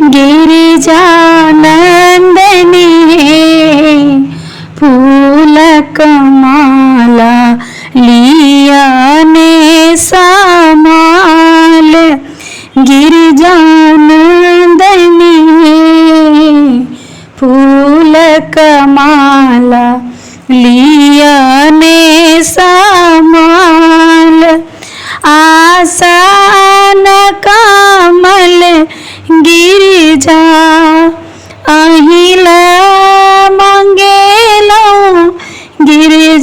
गिरिजानंदनी फूल कमाला लिया ने समाल। गिरिजानंदनी फूल कमाला लिया ने समाल। आसन कमल गिरिजा अहिल मंगेलो। गिरिजानंदनी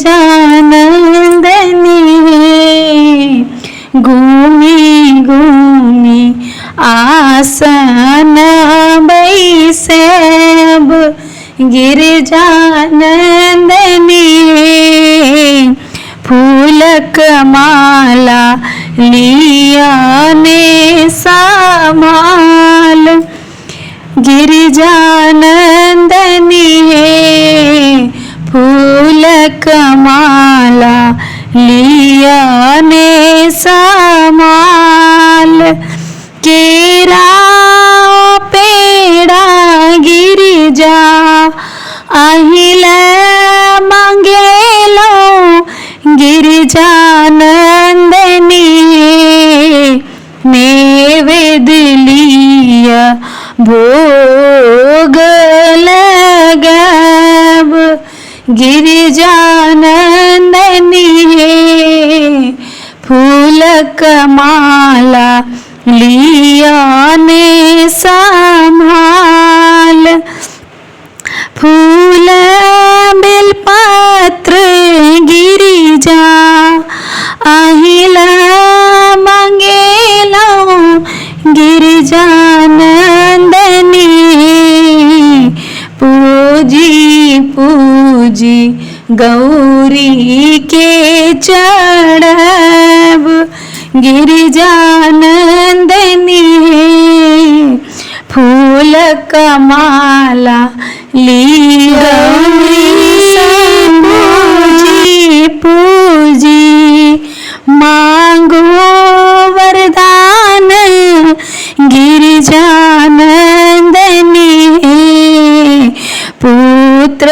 घूमी घूमी आसन बैसेब। गिरिजानंदनी फूल कमाला लिया ने समाल। गिरिजानंदनी फूल कमाला लिया ने समाल। केरा पेड़ा गिरिजा अहिल मंगेलो। गिरिजानंदनी नैवेद्य लिया भोग लगब। गिरिजानंदनी फूल कमाला लिया ने संभाल। फूल बेलपत्र गिरिजा अहिल मंगेलो। गिरिजानंदनी पूजी पूजी गौरी के चढ़ब। गिरिजानंदनी फूल कमाला लिया पूजी पूजी मांगो वरदान। गिरिजानंदनी पुत्र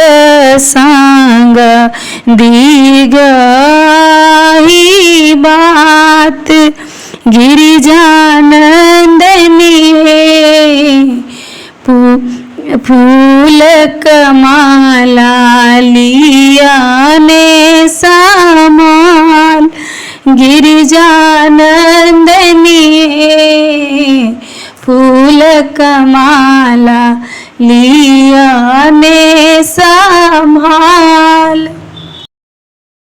संग दीगही बात। गिरिजानंदनी फूल कमाला लिया ने समाल। गिरिजानंदनी फूल कमाला लिया